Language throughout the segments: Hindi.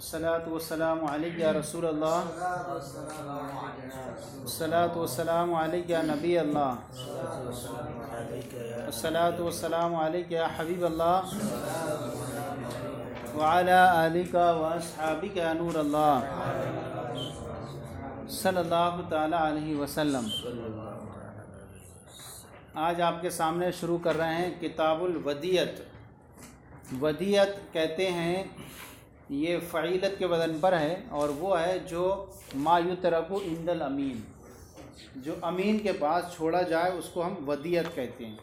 अस्सलातु वस्सलामु अलैका या रसूल अल्लाह, अस्सलातु वस्सलामु अलैका या नबी अल्लाह, अस्सलातु वस्सलामु अलैका या हबीब अल्लाह व अला आलिका व अस्हाबिका या नूर अल्लाह सल्लल्लाहु तआला अलैहि वसल्लम। आज आपके सामने शुरू कर रहे हैं किताबुल वदियत। वदियत कहते हैं, ये फ़ईलत के वज़न पर है और वो है जो मा युतरकु इंदल अमीन, जो अमीन के पास छोड़ा जाए उसको हम वदियत कहते हैं।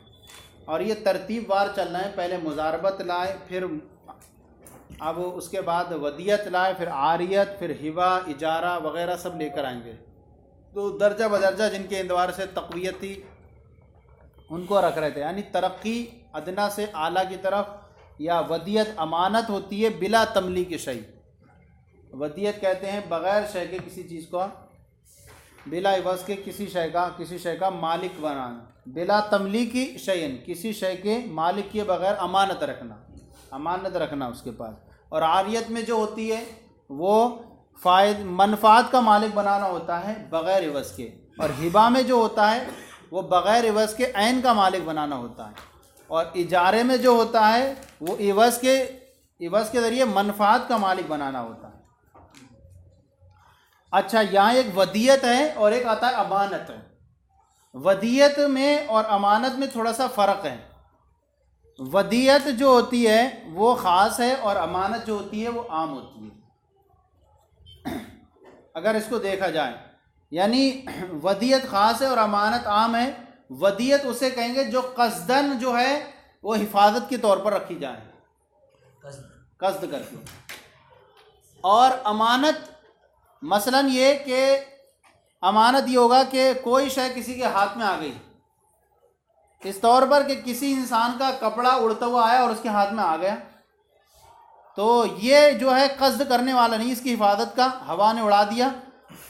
और ये तरतीब वार चल रहे हैं, पहले मुजारबत लाए, फिर अब उसके बाद वदियत लाए, फिर आरियत, फिर हिबा, इजारा वग़ैरह सब लेकर आएंगे। तो दर्जा बदर्जा जिनके एतबार से तक़वियत थी उनको रख रहे थे, यानी तरक्की अदना से आला की तरफ। या वदियत अमानत होती है बिला तमलीक शई। वदियत कहते हैं बग़ैर शय के किसी चीज़ को, बिला इवज़ के किसी शय का मालिक बनाना, बिला तमलीकी शयन, किसी शय के मालिक के बग़ैर अमानत रखना उसके पास। और आरियत में जो होती है वो मनफ़ात का मालिक बनाना होता है बग़ैर इवज़ के। और हिबा में जो होता है वो बग़ैर इवज़ के ऐन का मालिक बनाना होता है। और इजारे में जो होता है वो इवज़ के ज़रिए मनफ़ात का मालिक बनाना होता है। अच्छा, यहाँ एक वदियत है और एक आता है अमानत है। वदियत में और अमानत में थोड़ा सा फ़र्क है। वदियत जो होती है वो ख़ास है और अमानत जो होती है वो आम होती है। अगर इसको देखा जाए, यानी वदियत ख़ास है और अमानत आम है। वदियत उसे कहेंगे जो कसदन जो है वो हिफाजत के तौर पर रखी जाए, कसद करके। और अमानत मसलन ये कि अमानत ये होगा कि कोई शय किसी के हाथ में आ गई, इस तौर पर कि किसी इंसान का कपड़ा उड़ता हुआ आया और उसके हाथ में आ गया, तो ये जो है कसद करने वाला नहीं, इसकी हिफाजत का हवा ने उड़ा दिया,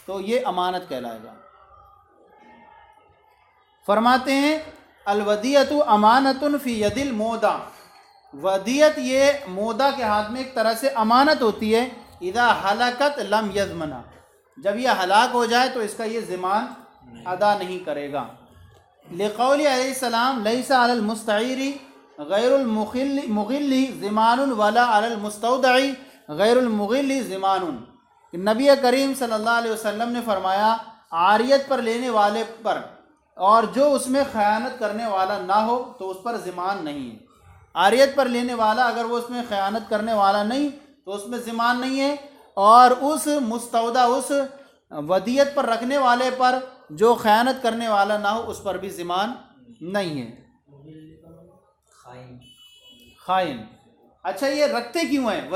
तो ये अमानत कहलाएगा। फरमाते हैं अलवदियतु अमानतुन फ़ी यदिल मोदा। वदियत ये मोदा के हाथ में एक तरह से अमानत होती है। इदा हलाकत लम यज़मना, जब यह हलाक हो जाए तो इसका ये ज़िमान अदा नहीं करेगा। लिक़ौली अलैहिस्सलाम लैसा अलल मुस्तईरी गैरुल मुग़िल्ली ज़िमानुन वला अलल मुस्तौदई गैरुल मुग़िल्ली ज़िमानुन। नबी करीम सल्लल्लाहु अलैहि वसल्लम ने फरमाया, आरियत पर लेने वाले पर और जो उसमें ख़यानत करने वाला ना हो तो उस पर ज़िमान नहीं है। आरियत पर लेने वाला अगर वो उसमें ख़यानत करने वाला नहीं तो उसमें ज़िमान नहीं है। और उस मुस्तौदा, उस वदियत पर रखने वाले पर जो ख़यानत करने वाला ना हो उस पर भी ज़िमान नहीं है। खाइन। अच्छा, ये रखते क्यों हैं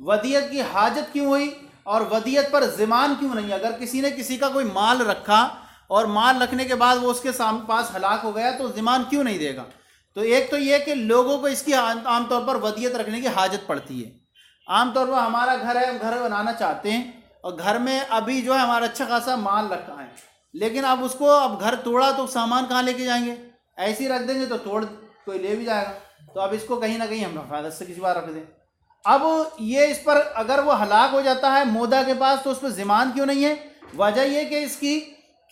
वदियत की हाजत क्यों हुई और वदियत पर ज़िमान क्यों नहीं? अगर किसी ने किसी का कोई माल रखा और माल रखने के बाद वो उसके पास हलाक हो गया तो ज़िमान क्यों नहीं देगा? तो एक तो ये कि लोगों को इसकी आमतौर पर वदियत रखने की हाजत पड़ती है। आमतौर पर हमारा घर है, हम घर बनाना चाहते हैं और घर में अभी जो है हमारा अच्छा खासा माल रखा है, लेकिन अब उसको अब घर तोड़ा तो सामान कहाँ लेके जाएंगे? ऐसे ही रख देंगे तो तोड़ कोई ले भी जाएगा। तो अब इसको कहीं ना कहीं हम हिफाजत से किसी बार रख दें। अब ये इस पर अगर वो हलाक हो जाता है मोदा के पास तो उस पर ज़िमान क्यों नहीं है? वजह ये कि इसकी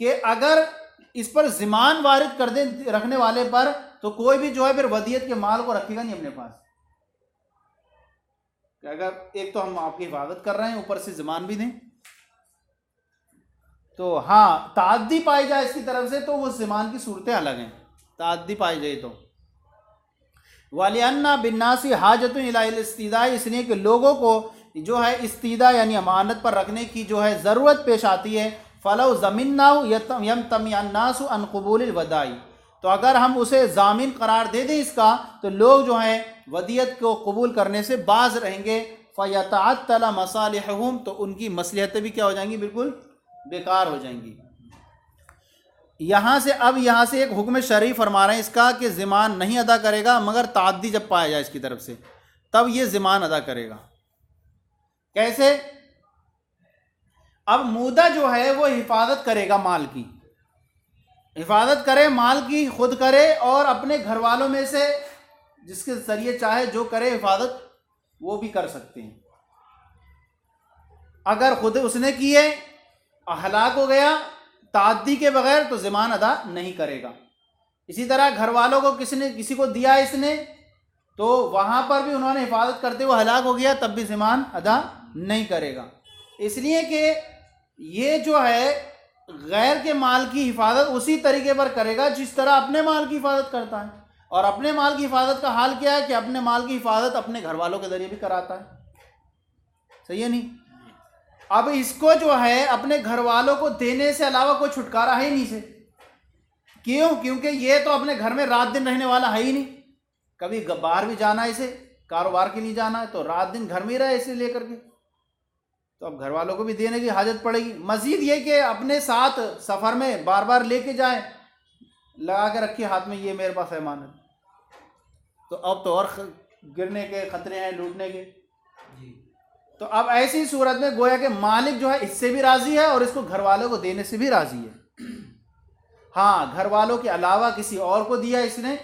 कि अगर इस पर ज़िमान वारिद कर दे रखने वाले पर तो कोई भी जो है फिर वदियत के माल को रखेगा नहीं अपने पास। अगर एक तो हम आपकी हिफाजत कर रहे हैं ऊपर से ज़िमान भी दें, तो हाँ ताअद्दी पाई जाए इसकी तरफ से तो वो ज़िमान की सूरतें अलग हैं। ताअद्दी पाई जाए तो वालियन्ना बिन्नासी हाजतुन इला इस्तिदा, इसलिए कि लोगों को जो है इस्तिदा यानी अमानत पर रखने की जो है ज़रूरत पेश आती है। फ़लौ ज़मिन्नाहु यमतमिअन्नासु अन क़ुबूलिल वदाई, तो अगर हम उसे ज़ामिन करार दे दें इसका तो लोग जो हैं वदियत को कबूल करने से बाज रहेंगे। फ़यतअत्तल मसालिहुम, तो उनकी मसलहतें भी क्या हो जाएंगी? बिल्कुल बेकार हो जाएंगी। यहाँ से एक हुक्म शरई फरमा रहे हैं इसका कि ज़िमान नहीं अदा करेगा, मगर ताअद्दी जब पाया जाए इसकी तरफ से तब ये ज़िमान अदा करेगा। कैसे? अब मुदा जो है वो हिफाजत करेगा, माल की हिफाजत करे, माल की खुद करे और अपने घर वालों में से जिसके ज़रिए चाहे जो करे हिफाजत वो भी कर सकते हैं। अगर खुद उसने किए, हलाक हो गया ताद्दी के बगैर, तो ज़िमान अदा नहीं करेगा। इसी तरह घर वालों को किसी को दिया इसने, तो वहाँ पर भी उन्होंने हिफाजत करते हुए हलाक हो गया, तब भी ज़िमान अदा नहीं करेगा। इसलिए कि ये जो है गैर के माल की हिफाजत उसी तरीके पर करेगा जिस तरह अपने माल की हिफाजत करता है। और अपने माल की हिफाजत का हाल क्या है कि अपने माल की हिफाजत अपने घर वालों के ज़रिए भी कराता है। सही है नहीं? अब इसको जो है अपने घर वालों को देने से अलावा कोई छुटकारा है ही नहीं से। क्यों? क्योंकि ये तो अपने घर में रात दिन रहने वाला है ही नहीं। कभी बाहर भी जाना है इसे, कारोबार के लिए जाना है, तो रात दिन घर में ही रहे इसे लेकर के, तो अब घर वालों को भी देने की हाजत पड़ेगी। मजीद ये कि अपने साथ सफ़र में बार बार लेके जाए, लगा के रखिए हाथ में, ये मेरे पास अमानत, तो अब तो और गिरने के खतरे हैं, लूटने के। तो अब ऐसी सूरत में गोया कि मालिक जो है इससे भी राज़ी है और इसको घर वालों को देने से भी राज़ी है। हाँ, घर वालों के अलावा किसी और को दिया इसने,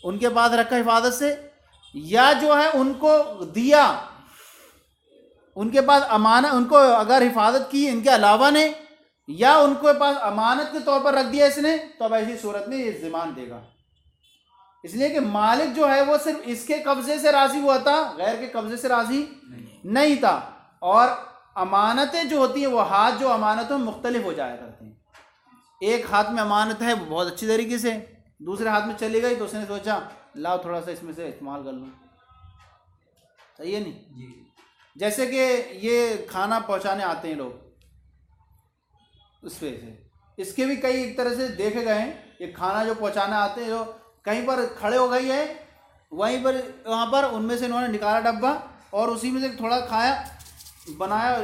उनके पास रखा हिफाजत से, या जो है उनको दिया, उनके पास अमानत, उनको अगर हिफाजत की इनके अलावा ने, या उनके पास अमानत के तौर पर रख दिया इसने, तो अब ऐसी सूरत में ये ज़िमान देगा। इसलिए कि मालिक जो है वो सिर्फ इसके कब्जे से राज़ी हुआ था, गैर के कब्जे से राज़ी नहीं था। और अमानतें जो होती हैं वो हाथ जो अमानतों में मुख्तलिफ हो जाया करते हैं। एक हाथ में अमानत है वो बहुत अच्छी तरीके से, दूसरे हाथ में चली गई तो उसने सोचा लाओ थोड़ा सा इसमें से इस्तेमाल कर लूँ। सही है नहीं जी? जैसे कि ये खाना पहुंचाने आते हैं लोग, उस वजह से इसके भी कई एक तरह से देखे गए हैं। ये खाना जो पहुंचाने आते हैं, जो कहीं पर खड़े हो गई है, वहीं पर वहाँ पर उनमें से इन्होंने निकाला डब्बा और उसी में से थोड़ा खाया, बनाया और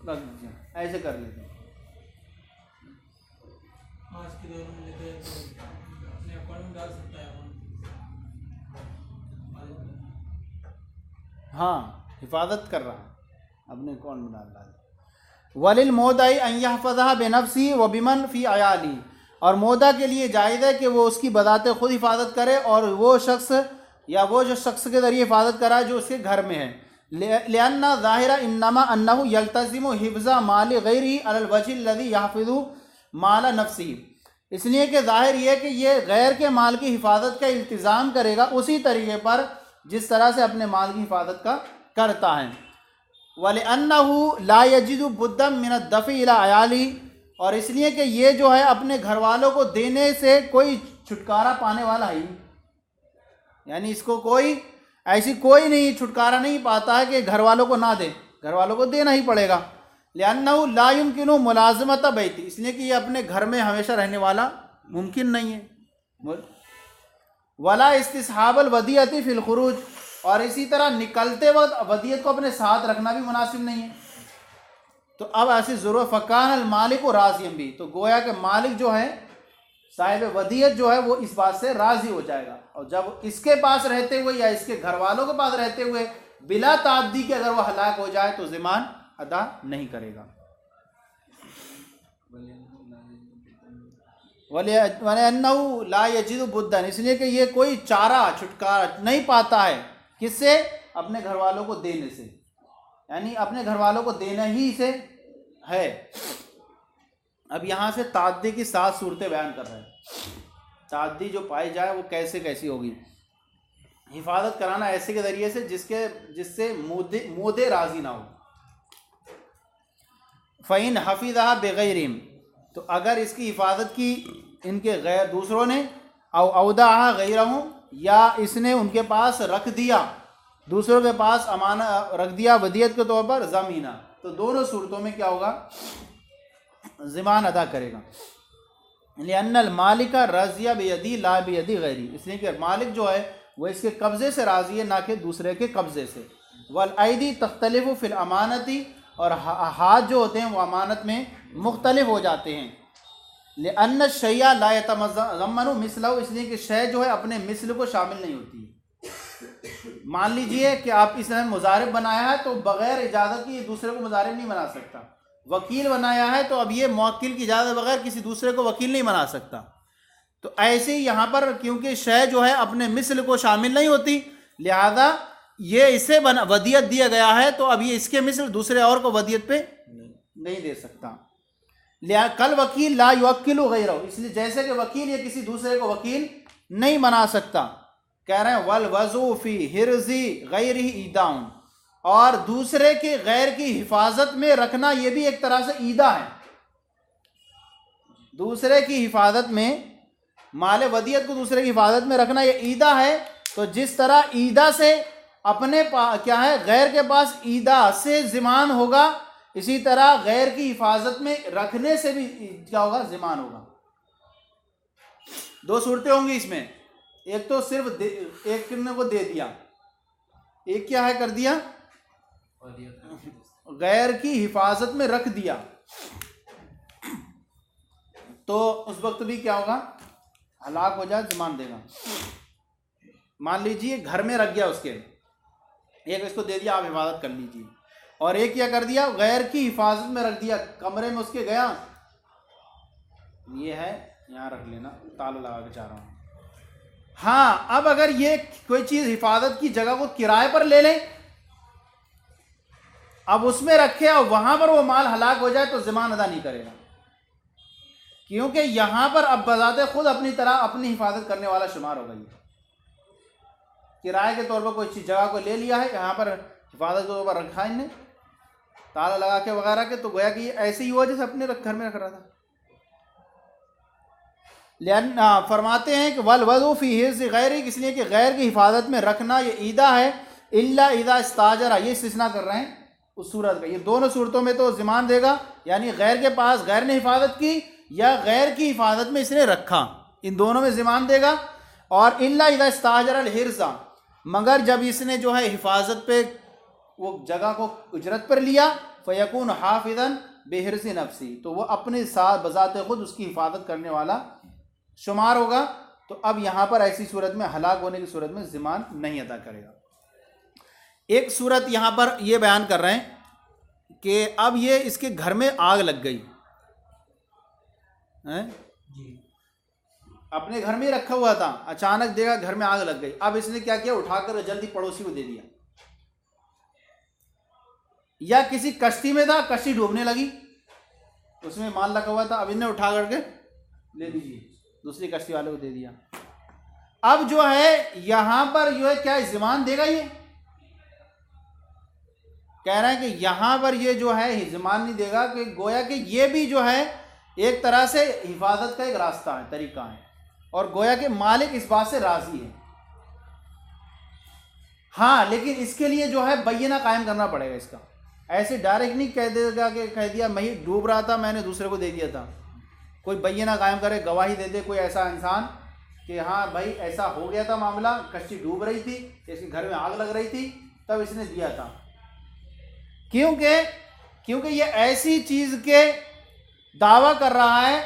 रख दिया, ऐसे कर लेते हैं। आज के दौर में लेते हैं तो अपने अकाउंट में डाल सकता है। हाँ, हिफाजत कर रहा है, अपने अकाउंट में डाल रहा है। वलिल मोदाई अन यहफ़ज़हा बेनफ़्सी व बिमन फ़ी अयाली, और मोदा के लिए जायज़ है कि वो उसकी बदाते खुद हिफाजत करे और वो शख्स या वो जो शख्स के ज़रिए हिफाजत कराए जो उसके घर में है। लिअन्ना ज़ाहिरा इन्नमा अन्नहु यल्तज़िमु हिफ़्ज़ा माल गैरिही अलल वजहि लज़ी यहफ़िज़ु माल नफ़्सिही, इसलिए कि ज़ाहिर ये कि ये गैर के माल की हिफाजत का इल्तिज़ाम करेगा उसी तरीके पर जिस तरह से अपने माल की हिफाजत का करता है। वलिअन्नहु ला यजिदु बुद्दम मिन अद्दफ़ी इला अयाली, और इसलिए कि ये जो है अपने घर वालों को देने से कोई छुटकारा पाने वाला है ही, यानी इसको कोई ऐसी कोई नहीं छुटकारा नहीं पाता है कि घर वालों को ना दे, घर वालों को देना ही पड़ेगा। लिअन्नहु ला युमकिनु मुलाज़मत बैती, इसलिए कि ये अपने घर में हमेशा रहने वाला मुमकिन नहीं है। वला इस्तिस्हाबल वदियती फिल खुरूज, और इसी तरह निकलते वक्त वदियत को अपने साथ रखना भी मुनासिब नहीं है। तो अब ऐसी ज़रूरत फ़कान अल मालिक व राज़ियम भी, तो गोया कि मालिक जो है साहिब वदियत जो है वो इस बात से राज़ी हो जाएगा, और जब इसके पास रहते हुए या इसके घर वालों के पास रहते हुए बिला ताद्दी के अगर वह हलाक हो जाए तो ज़िमान अदा नहीं करेगा। वलिअन्नहु ला यजिदु बुद्दन, इसलिए कि ये कोई चारा छुटकारा नहीं पाता है, किससे? अपने घर वालों को देने से, यानी अपने घर वालों को देना ही से है। अब यहाँ से ताद्दी की 7 सूरतें बयान कर रहे हैं। ताद्दी जो पाई जाए वो कैसे कैसी होगी। हिफाजत कराना ऐसे के ज़रिए से जिससे मोदे राज़ी ना हो। फ़इन हफ़िज़हा बेग़ैरिम, तो अगर इसकी हिफाजत की इनके गैर दूसरों ने, औदाहा गैरहू, या इसने उनके पास रख दिया, दूसरों के पास अमाना रख दिया वदियत के तौर पर ज़मीना, तो दोनों सूरतों में क्या होगा? ज़िमान अदा करेगा। लिअन्नल मालिका रज़िया बियदी ला बियदी गैरी, इसलिए कि मालिक जो है वो इसके कब्ज़े से राज़ी है, ना कि दूसरे के कब्ज़े से। वल ऐदी तख्तलिफ़ु फ़िल अमानती, और हाथ जो होते हैं वो अमानत में मुख्तलिफ हो जाते हैं। लिअन्न शैया ला यतज़म्मनु मिस्लहु, इसलिए कि शय जो है अपने मिस्ल को शामिल नहीं होती है। मान लीजिए कि आप इसने मुज़ारिब बनाया है तो बग़ैर इजाज़त की दूसरे को मुज़ारिब नहीं बना सकता। वकील बनाया है तो अब ये मुवक्किल की इजाज़त बगैर किसी दूसरे को वकील नहीं बना सकता। तो ऐसे ही यहाँ पर क्योंकि शय जो है अपने मिस्ल को शामिल नहीं होती, लिहाजा ये इसे बना वदियत दिया गया है, तो अब ये इसके मिसल दूसरे और को वदियत पे नहीं दे सकता। कल वकील ला युवक्किलु गैरहु, इसलिए जैसे कि वकील ये किसी दूसरे को वकील नहीं बना सकता। कह रहे हैं वल वज़ू फी हिर्ज़ी गैरिही ईदाउन, और दूसरे के गैर की हिफाजत में रखना ये भी एक तरह से ईदा है। दूसरे की हिफाजत में, माल वदियत को दूसरे की हिफाजत में रखना ये ईदा है। तो जिस तरह ईदा से अपने क्या है गैर के पास ईदा से ज़िमान होगा, इसी तरह गैर की हिफाजत में रखने से भी क्या होगा, ज़िमान होगा। दो सूरतें होंगी इसमें, एक तो सिर्फ एक किन्ने को दे दिया, एक क्या है कर दिया, गैर की हिफाजत में रख दिया, तो उस वक्त भी क्या होगा, हलाक हो जाए, ज़िमान देगा। मान लीजिए घर में रख गया उसके, एक इसको दे दिया आप हिफाजत कर लीजिए, और एक क्या कर दिया, गैर की हिफाजत में रख दिया, कमरे में उसके गया, ये है यहाँ रख लेना, ताला लगा के चाह रहा हूँ। हाँ, अब अगर ये कोई चीज़ हिफाजत की जगह को किराए पर ले लें, अब उसमें रखे और वहां पर वो माल हलाक हो जाए, तो ज़िमान अदा नहीं करेगा, क्योंकि यहां पर अब बजाते खुद अपनी तरह अपनी हिफाजत करने वाला शुमार हो गई है। किराए के तौर पर कोई चीज़ जगह को ले लिया है, यहाँ पर हिफाजत के तौर पर रखा है इनने, ताला लगा के वगैरह के, तो गोया कि ये ऐसे ही हुआ जैसे अपने घर में रख रहा था। फरमाते हैं कि वल वज़ू फी हिर्ज़ि गैरी, इसलिए कि गैर की हिफाजत में रखना ये ईदा है। इल्ला इदा इस्ताजरा, ये इस्तिस्ना कर रहे हैं उस सूरत में, ये दोनों सूरतों में तो ज़िमान देगा, यानी गैर के पास गैर ने हिफाजत की या गैर की हिफाजत में इसने रखा, इन दोनों में ज़िमान देगा। और इल्ला इदा इस्ताजरा हिर्ज़ा, मगर जब इसने जो है हिफाजत पे वो जगह को उजरत पर लिया, फ़यकून हाफिज़न बेहिर्ज़ि नफ्सी, तो वो अपने साथ बज़ाते खुद उसकी हिफाजत करने वाला शुमार होगा। तो अब यहाँ पर ऐसी सूरत में, हलाक होने की सूरत में ज़िमान नहीं अदा करेगा। एक सूरत यहाँ पर ये बयान कर रहे हैं कि अब ये इसके घर में आग लग गई है, अपने घर में रखा हुआ था, अचानक देखा घर में आग लग गई। अब इसने क्या किया, उठाकर जल्दी पड़ोसी को दे दिया, या किसी कश्ती में था, कश्ती डूबने लगी, उसमें माल रखा हुआ था, अब इन्हें उठा करके ले दीजिए, दूसरी कश्ती वाले को दे दिया। अब जो है यहां पर जो है क्या ज़िमान देगा, ये कह रहा है कि यहां पर ये जो है ज़िमान नहीं देगा, कि गोया कि ये भी जो है एक तरह से हिफाजत का एक रास्ता है, तरीका है, और गोया कि मालिक इस बात से राजी है। हाँ, लेकिन इसके लिए जो है बय्यना कायम करना पड़ेगा इसका, ऐसे डायरेक्ट नहीं कह देगा कि कह दिया मैं ही डूब रहा था, मैंने दूसरे को दे दिया था। कोई बय्यना कायम करे, गवाही दे दे कोई ऐसा इंसान कि हाँ भाई ऐसा हो गया था मामला, कश्ती डूब रही थी, इसके घर में आग लग रही थी, तब इसने दिया था। क्योंकि ये ऐसी चीज़ के दावा कर रहा है,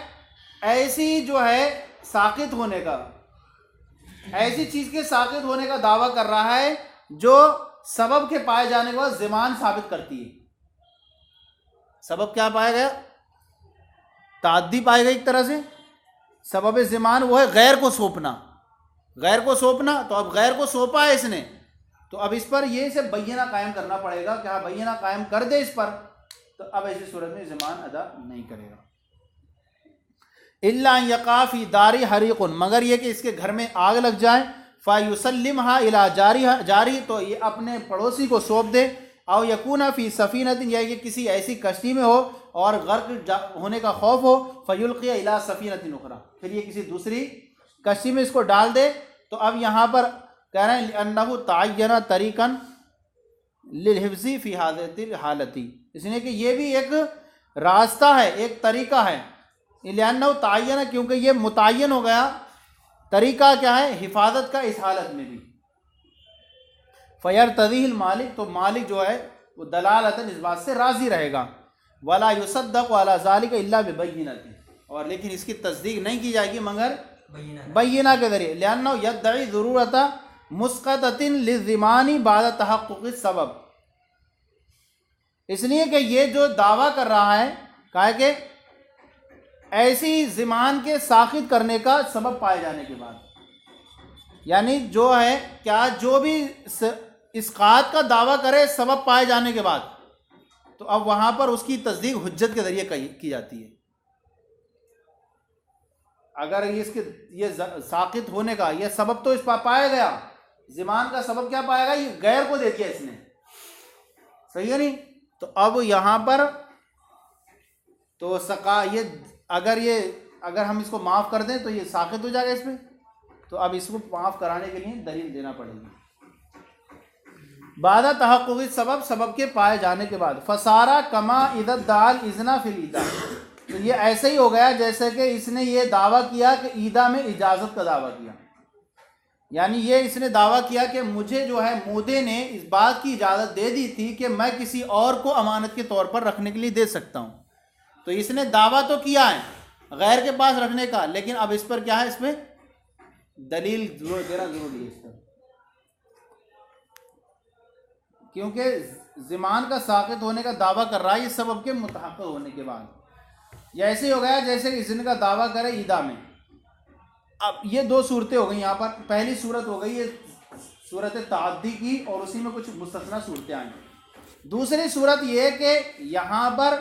ऐसी जो है साकित होने का, ऐसी चीज़ के साकित होने का दावा कर रहा है जो सबब के पाए जाने के बाद ज़िमान साबित करती है। सबब क्या पाया गया, ताद्दी पाई गई एक तरह से। सबब ज़िमान वो है गैर को सौंपना, गैर को सौंपना, तो अब गैर को सौंपा है इसने, तो अब इस पर ये इसे बय्यना कायम करना पड़ेगा कि हाँ बय्यना कायम कर दे इस पर, तो अब ऐसी सूरत में ज़िमान अदा नहीं करेगा। इल्ला यकाफ़ी दारी हरीक़ुन, मगर ये कि इसके घर में आग लग जाए, फ़युसल्लिमहा इला जारी, तो ये अपने पड़ोसी को सौंप दे, और यकूना फ़ी सफ़ीनतिन, या कि किसी ऐसी कश्ती में हो और गर्क होने का खौफ हो, फ़युल्क़िया इला सफ़ीनतिन उख़रा, फिर ये किसी दूसरी कश्ती में इसको डाल दे। तो अब यहाँ पर कह रहे हैं अन्नहु तअय्यना तरीक़न लिलहिफ़्ज़ि फ़ी हाज़िहिल हालति, इसलिए कि ये भी एक रास्ता है, एक तरीका है। अन्नहु तअय्यना, क्योंकि ये मुतय्यन हो गया, तरीका क्या है, हिफाजत का इस हालत में भी। फ़यर्तज़िहिल मालिक, तो मालिक जो है वो दलालतन इस बात से राज़ी रहेगा। वला युसद्दक़ु अला ज़ालिका इल्ला बिबय्यिनतिन, और लेकिन इसकी तस्दीक नहीं की जाएगी मगर बय्यिना के ज़रिए। लिअन्नहु यद्दई ज़रूरत मुस्क़ततिन लिज़्ज़िमानी बाद तहक़्क़ुक़ि सबब, इसलिए कि ये जो दावा कर रहा है कहा कि ऐसी ज़िमान के साक़ित करने का सबब पाए जाने के बाद, यानी जो है क्या, जो भी इसकात का दावा करे सबब पाए जाने के बाद, तो अब वहां पर उसकी तस्दीक हुज्जत के जरिए की जाती है। अगर ये साकित होने का ये सबब तो इस पाया गया, ज़मान का सबब क्या पाएगा, ये गैर को दे दिया इसने, सही है नहीं। तो अब यहाँ पर तो अगर हम इसको माफ़ कर दें तो ये साकित हो जाएगा इसमें, तो अब इसको माफ़ कराने के लिए दलील देना पड़ेगी। बादा तहक़्क़ुक़ सबब, सबब के पाए जाने के बाद, फसारा कमा इदत दाल इजना फिल ईदा, तो ये ऐसे ही हो गया जैसे कि इसने ये दावा किया कि ईदा में इजाज़त का दावा किया। यानी ये इसने दावा किया कि मुझे जो है मूदे ने इस बात की इजाज़त दे दी थी कि मैं किसी और को अमानत के तौर पर रखने के लिए दे सकता हूँ। तो इसने दावा तो किया है गैर के पास रखने का, लेकिन अब इस पर क्या है, इसमें दलील देना जरूरी है इस पर, क्योंकि ज़मान का साकित होने का दावा कर रहा है ये सबब के मुतहक़्क़िक़ होने के बाद। या ऐसे ही हो गया जैसे कि इज़्न का दावा करे ईदा में। अब ये दो सूरतें हो गई यहाँ पर। पहली सूरत हो गई ये सूरत ताअद्दी की, और उसी में कुछ मुस्तस्ना सूरतें आई। दूसरी सूरत ये कि यहाँ पर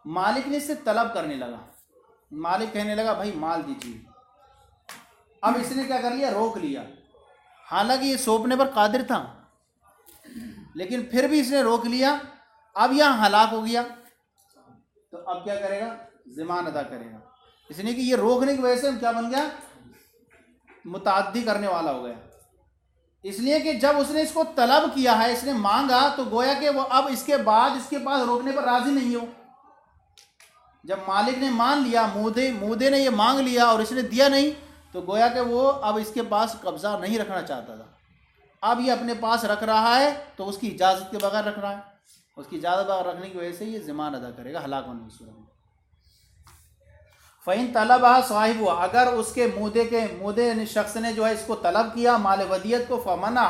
मालिक ने इससे तलब करने लगा, मालिक कहने लगा भाई माल दीजिए। अब इसने क्या कर लिया, रोक लिया। हालांकि ये सौंपने पर कादिर था, लेकिन फिर भी इसने रोक लिया। अब यहाँ हलाक हो गया, तो अब क्या करेगा, ज़िमान अदा करेगा। इसलिए कि ये रोकने की वजह से क्या बन गया, मुताद्दी करने वाला हो गया। इसलिए कि जब उसने इसको तलब किया है, इसने मांगा, तो गोया कि वो अब इसके बाद इसके पास रोकने पर राजी नहीं हो। जब मालिक ने मान लिया, मूदे ने ये मांग लिया और इसने दिया नहीं, तो गोया कि वो अब इसके पास कब्जा नहीं रखना चाहता था। अब ये अपने पास रख रहा है, तो उसकी इजाज़त के बगैर रख रहा है। उसकी इजाज़त बगैर रखने की वजह से ये ज़िमान अदा करेगा हलाक होने की सूरत में। फ़ैन तलबहा साहिब, अगर उसके मूदे शख्स ने जो है इसको तलब किया माल वदियत को, फ़मना,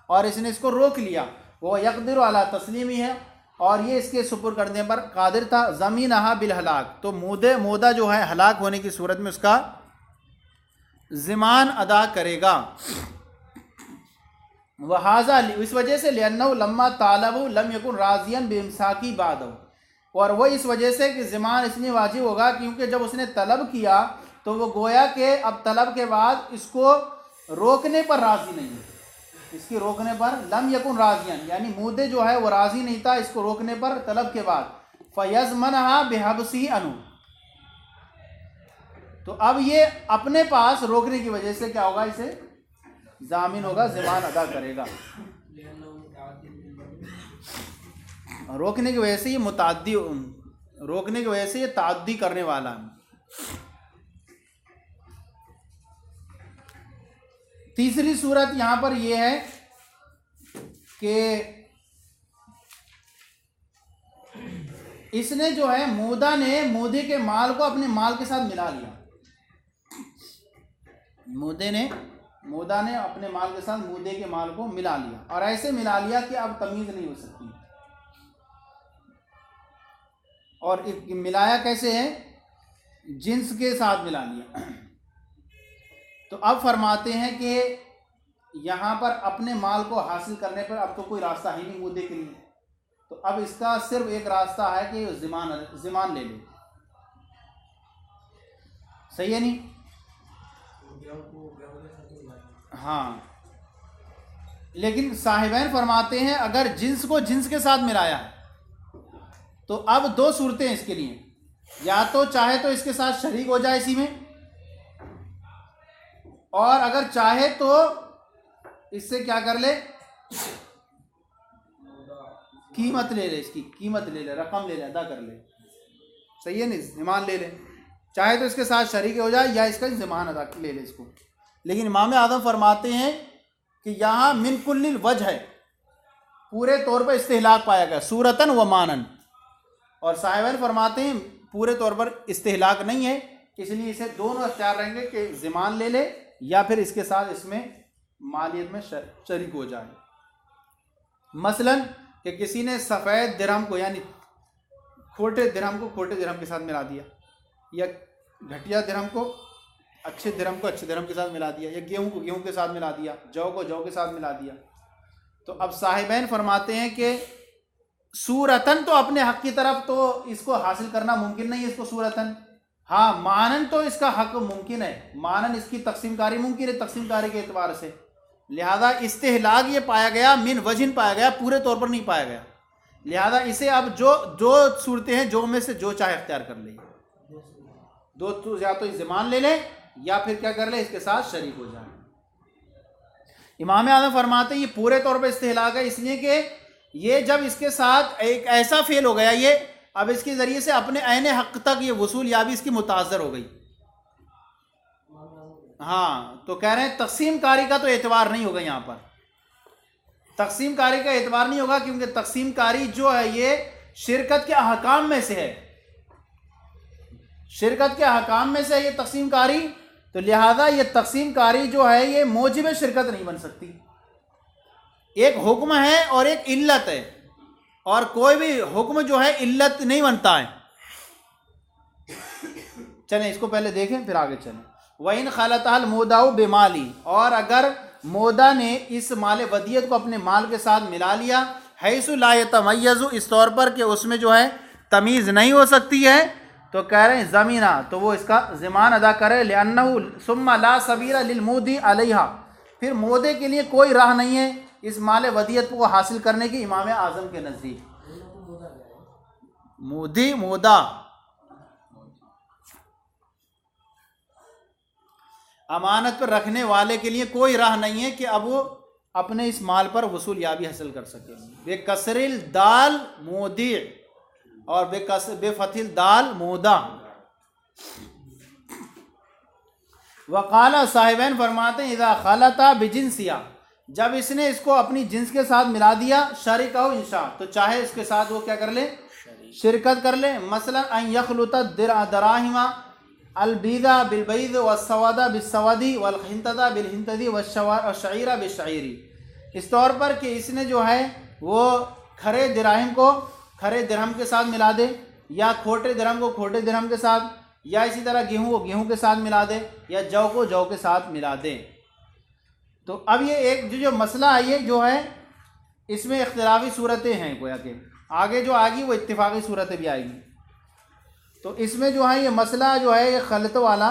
और इसने इसको रोक लिया, वो यक़दिर अला तस्लीमी है, और ये इसके सुपुर करने पर कादिर था, ज़मीनहा बिल हलाक, तो मूदा जो है हलाक होने की सूरत में उसका ज़िमान अदा करेगा। वहाज़ा, इस वजह से लिअन्नहु लम्मा तालबु लम यकुन राज़ियन बिइम्साकी बादहु, और वो इस वजह से कि ज़िमान इसलिए वाजिब होगा क्योंकि जब उसने तलब किया तो वो गोया कि अब तलब के बाद इसको रोकने पर राज़ी नहीं है। इसकी रोकने पर लम यकुन राज़ियन, यानी मूदे जो है वो राज़ी नहीं था इसको रोकने पर तलब के बाद। फ़यज़मनहा बिहब्सी अनु, तो अब ये अपने पास रोकने की वजह से क्या होगा, इसे जामिन होगा, ज़िमान अदा करेगा। रोकने की वजह से ये मुताद्दी, रोकने की वजह से ये ताद्दी करने वाला है। तीसरी सूरत यहाँ पर ये है कि इसने जो है मूदे के माल को अपने माल के साथ मिला लिया। मूदा ने अपने माल के साथ मूदे के माल को मिला लिया, और ऐसे मिला लिया कि अब तमीज़ नहीं हो सकती। और मिलाया कैसे है, जिन्स के साथ मिला लिया। तो अब फरमाते हैं कि यहाँ पर अपने माल को हासिल करने पर अब तो कोई रास्ता ही नहीं मूदे के लिए, तो अब इसका सिर्फ एक रास्ता है कि ज़िमान ले ले। सही है नहीं? हाँ, लेकिन साहिबैन फरमाते हैं अगर जिन्स को जिन्स के साथ मिलाया है तो अब दो सूरतें इसके लिए, या तो चाहे तो इसके साथ शरीक हो जाए इसी में, और अगर चाहे तो इससे क्या कर ले, कीमत ले ले, इसकी कीमत ले ले, रकम ले ले, अदा कर ले। सही है नहीं? ज़िमान ले ले, चाहे तो इसके साथ शरीक हो जाए या इसका ज़िमान अदा ले ले इसको। लेकिन इमाम आज़म फरमाते हैं कि यहाँ मिन कुल्लिल वजह है, पूरे तौर पर इस्तिहलाक पाया गया, सूरतन व मानन। और साहिबान फरमाते हैं पूरे तौर पर इस्तिहलाक नहीं है, इसलिए इसे दोनों अख्तियार रहेंगे कि ज़िमान ले ले या फिर इसके साथ इसमें मालियत में शरीक हो जाए। मसलन कि किसी ने सफ़ेद दिरहम को यानी खोटे दिरहम को खोटे दिरहम के साथ मिला दिया, या घटिया दिरहम को अच्छे दिरहम के साथ मिला दिया, या गेहूं को गेहूं के साथ मिला दिया, जौ को जौ के साथ मिला दिया। तो अब साहिबैन फरमाते हैं कि सूरतन तो अपने हक की तरफ तो इसको हासिल करना मुमकिन नहीं है इसको सूरतन, हाँ मानन तो इसका हक मुमकिन है, मानन इसकी तकसीम कारी मुमकिन है तकसीम कारी के एतबार से। लिहाजा इस्तेहलाक ये पाया गया, मिन वजन पाया गया, पूरे तौर पर नहीं पाया गया। लिहाजा इसे अब जो सूरतें हैं जो में से जो चाहे अख्तियार कर ले, दो तो या तो ज़मान ले ले या फिर क्या कर ले इसके साथ शरीक हो जाए। इमाम आज़म फरमाते ये पूरे तौर पर इस्तेहलाक है, इसलिए कि ये जब इसके साथ एक ऐसा फेल हो गया ये, अब इसके ज़रिए से अपने ऐने हक़ तक ये वसूल याबी इसकी मुताज़र हो गई। हाँ तो कह रहे हैं तकसीम कारी का तो एतबार नहीं होगा यहाँ पर, तकसीम कारी का एतबार नहीं होगा क्योंकि तकसीम कारी जो है ये शिरकत के अहकाम में से है, शिरकत के अहकाम में से है ये तकसीम कारी। तो लिहाजा ये तकसीम कारी जो है ये मोजिब शिरकत नहीं बन सकती। एक हुक्म है और एक इल्लत है, और कोई भी हुक्म जो है इल्लत नहीं बनता है। चलें इसको पहले देखें फिर आगे चलें। वइन खलतल मोदाउ बेमाली, और अगर मोदा ने इस माल वदियत को अपने माल के साथ मिला लिया, हैसु ला यतमय्यज़ु, इस तौर पर कि उसमें जो है तमीज़ नहीं हो सकती है, तो कह रहे हैं ज़मीना, तो वो इसका ज़मान अदा करे। लिअन्नहु सुम्मा ला सबीला लिलमुदी अलैहा, फिर मोदे के लिए कोई राह नहीं है इस माल वदियत को हासिल करने की इमाम आज़म के नज़दीक। मोदी मोदा अमानत पर रखने वाले के लिए कोई राह नहीं है कि अब वो अपने इस माल पर वसूल याबी हासिल कर सके। बेकसरिल दाल मोदी और बेफतिल दाल मोदा। वकाला साहिबैन फरमाते हैं इज़ा खलता बिजिनसिया, जब इसने इसको अपनी जिन्स के साथ मिला दिया, शरीका इंशा, तो चाहे इसके साथ वो क्या कर ले शिरकत कर ले। मसलन अन यखलुता दराहिमा अलबीदा बिलबईद वस्सवादा बिस्सवादी वलहिंतदा बिलहिंतदी वश्शईरा बिश्शईरी, इस तौर पर कि इसने जो है वो खरे दिराहिम को खरे दिरहम के साथ मिला दे, या खोटे दिरहम को खोटे दिरहम के साथ, या इसी तरह गेहूँ को गेहूँ के साथ मिला दे, या जौ को जौ के साथ मिला दे। तो अब ये एक जो मसला है ये जो है इसमें इख्तिलाफी सूरतें हैं, गोया के आगे जो आएगी वो इत्तिफाकी सूरतें भी आएगी। तो इसमें जो है ये मसला जो है ये खलत वाला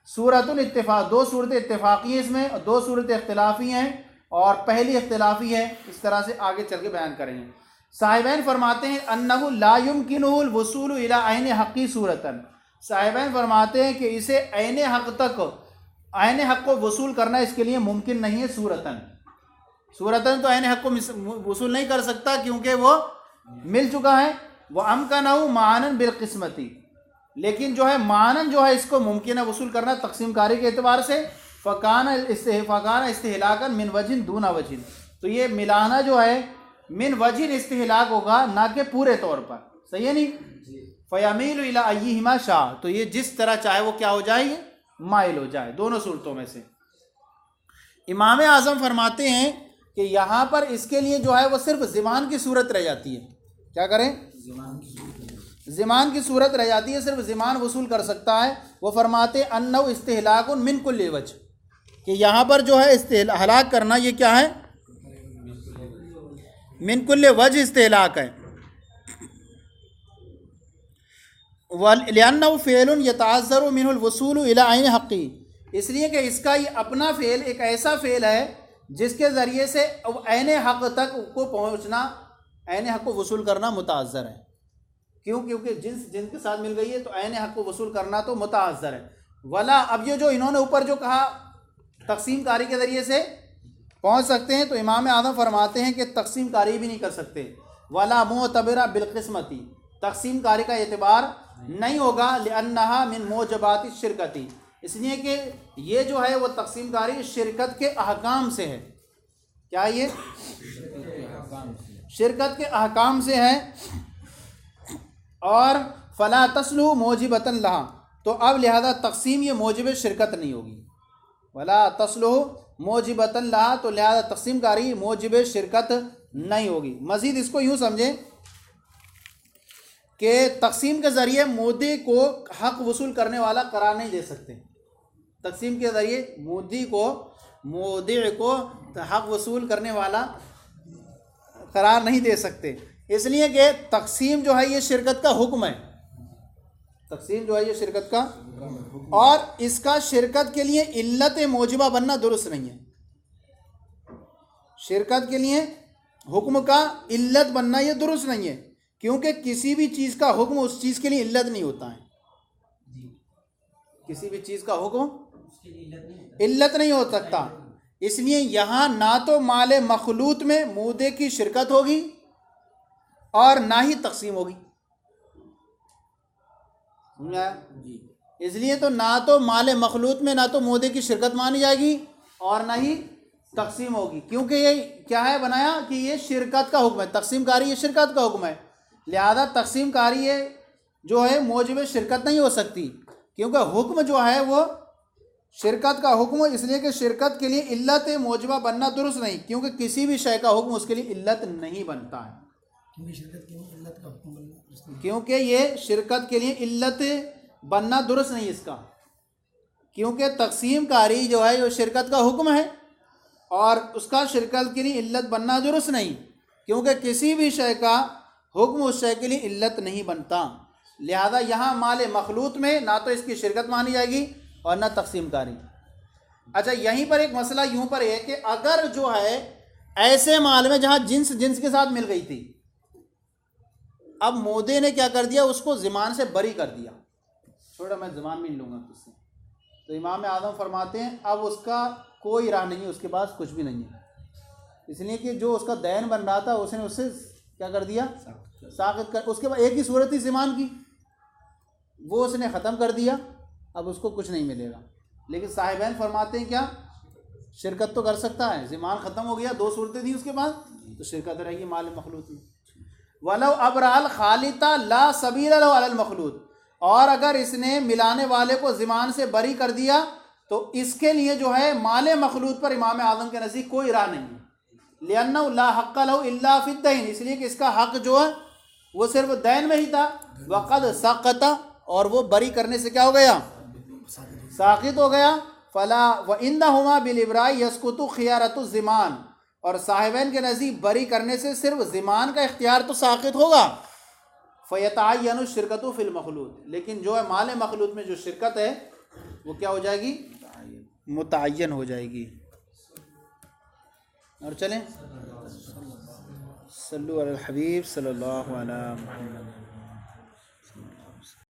सूरतुल इत्तिफाक, दो सूरतें इत्तिफाकी हैं इसमें और दो सूरतें इख्तिलाफी हैं, और पहली इख्तिलाफी है। इस तरह से आगे चल के बयान करेंगे। साहिबैन फरमाते हैं अन्नहु ला युमकिनुहुल वसूल इला ऐन हक़ी सूरतन, साहिबैन फरमाते हैं कि इसे ऐन हक़ तक, ऐन हक़ को वसूल करना इसके लिए मुमकिन नहीं है सूरतन। सूरतन तो ऐन हक़ को वसूल नहीं कर सकता क्योंकि वो मिल चुका है। वह अमकनहु मानन बिलकिस्मती, लेकिन जो है मानन जो है इसको मुमकिन है वसूल करना तकसीम कारी के एतबार से। फ़कान इस्तेहलाकन मिन वजिन दूना वजिन, तो ये मिलाना जो है मिन वजिन इस्तेहलाक होगा ना कि पूरे तौर पर, सही है नहीं। फ़यामील इला अय्यिहिमा शाह, तो ये जिस तरह चाहे वो क्या हो जाए ये माइल हो जाए दोनों सूरतों में से। इमाम आज़म फरमाते हैं कि यहाँ पर इसके लिए जो है वो सिर्फ ज़मान की सूरत रह जाती है। क्या करें? ज़मान की सूरत रह जाती है, सिर्फ ज़मान वसूल कर सकता है। वो फरमाते अन्नहु इस्तेहलाकुन मिन कुल्लि वजह, कि यहाँ पर जो है हलाक करना ये क्या है? मिन कुल्लि वजह इस्तेहलाक है। लिअन्नहु फ़ेलुन यतअज़्ज़रु मिनहुल वसूलु इला ऐन हक़ी, इसलिए कि इसका ये अपना फ़ेल एक ऐसा फ़ेल है जिसके ज़रिए से ऐन हक़ तक को पहुँचना, ऐन हक़ को वसूल करना मुतअज़्ज़र है। क्यों? क्योंकि जिनके साथ मिल गई है तो ऐन हक़ को वसूल करना तो मुतअज़्ज़र है। वला, अब ये जो इन्होंने ऊपर जो कहा तकसीम कारी के ज़रिए से पहुँच सकते हैं, तो इमाम आज़म फरमाते हैं कि तकसीम कारी भी नहीं कर सकते। वला मुअतबरा बिलकिस्मती, तकसीम कारी का एतबार नहीं होगा। लिअन्नहा मिन मोजबाति शिरकती, इसलिए कि ये जो है वो तकसीम कारी शिरकत के अहकाम से है। क्या ये शिरकत के अहकाम से है। और फ़ला तस्लु मोजिबतन लहा, तो अब लिहाजा तकसीम ये मोजिब शिरकत नहीं होगी। वला तस्लु मोजिबतन लहा, तो लिहाजा तकसीम कारी मोजिब शिरकत नहीं होगी। मज़ीद इसको यूँ समझें कि तकसीम के ज़रिए मोदी को हक़ वसूल करने वाला करार नहीं दे सकते। तकसीम के ज़रिए मोदी को हक़ वसूल करने वाला करार नहीं दे सकते, इसलिए कि तकसीम जो है ये शिरकत का हुक्म है, तकसीम जो है ये शिरकत का, और इसका शिरकत के लिए इल्लत मौजबा बनना दुरुस्त नहीं है। शिरकत के लिए हुक्म का इल्लत बनना ये दुरुस्त नहीं है, क्योंकि किसी भी चीज़ का हुक्म उस चीज़ के लिए इल्लत नहीं होता है। किसी भी चीज़ का हुक्म इल्लत नहीं हो सकता, इसलिए यहाँ ना तो माले मखलूत में मूदे की शिरकत होगी और ना ही तकसीम होगी। इसलिए तो ना तो माले मखलूत में ना तो मूदे की शिरकत मानी जाएगी और ना ही तकसीम होगी, क्योंकि ये क्या है बनाया कि ये शिरकत का हुक्म है, तकसीम कारी ये शिरकत का हुक्म है। लिहाजा तकसीम कारी ये जो है मौजब शिरकत नहीं हो सकती, क्योंकि हुक्म जो है वो शिरकत का हुक्म, इसलिए कि शिरकत के लिए इल्लत मौजबा बनना दुरुस्त नहीं, क्योंकि किसी भी शय का हुक्म उसके लिए इल्लत नहीं बनता है, क्योंकि ये शिरकत के लिए इल्लत बनना दुरुस्त नहीं इसका, क्योंकि तकसीम कारी जो है वो शिरकत का हुक्म है और उसका शिरकत के लिए इल्लत बनना दुरुस्त नहीं, क्योंकि किसी भी शय का हुक्म उस शय के लिए इल्लत नहीं बनता। लिहाजा यहाँ माल मखलूत में ना तो इसकी शिरकत मानी जाएगी और ना तकसीम कारी। अच्छा, यहीं पर एक मसला यूं पर है कि अगर जो है ऐसे माल में जहाँ जिन्स जिन्स के साथ मिल गई थी, अब मोदे ने क्या कर दिया, उसको ज़िमान से बरी कर दिया, छोड़ा मैं ज़िमान में लूँगा तुझसे, तो इमाम आज़म फरमाते हैं अब उसका कोई राह नहीं है, उसके पास कुछ भी नहीं है, इसलिए कि जो उसका दैन बन रहा था उसने उससे क्या कर दिया, साक़ित कर, उसके बाद एक ही सूरत थी ज़िमान की, वो उसने ख़त्म कर दिया, अब उसको कुछ नहीं मिलेगा। लेकिन साहिबैन फरमाते हैं क्या, शिरकत तो कर सकता है, ज़िमान ख़त्म हो गया, दो सूरतें थी उसके बाद, तो शिरकत रहेगी माल मखलूत में। वलव अबराल खालिता ला सबील लहु अलल मखलूत, और अगर इसने मिलाने वाले को ज़िमान से बरी कर दिया तो इसके लिए जो है माल मखलूत पर इमाम आज़म के नज़दीक कोई राह नहीं है। लिअन्नहु ला हक़्क़ लहु इल्ला फ़िद्दैन, इसलिए कि इसका हक़ जो है वो सिर्फ दैन में ही था। वक़द सक़ता, और वो बरी करने से क्या हो गया, साक़ित हो गया। फ़ला व इंदहुमा बिल इब्राई यसकुतु खियारतु ज़िमान, और साहिबैन के नज़दीक बरी करने से सिर्फ ज़िमान का इख्तियार तो साक़ित होगा। फ़यतअय्यनु शिरकतु फ़िल मखलूत, लेकिन जो है माल मखलूत में जो शिरकत है वो क्या हो जाएगी, मुतअय्यन हो जाएगी। और चलें, सल्लु अलल हबीब सल्लल्लाहु अलैहि वसल्लम।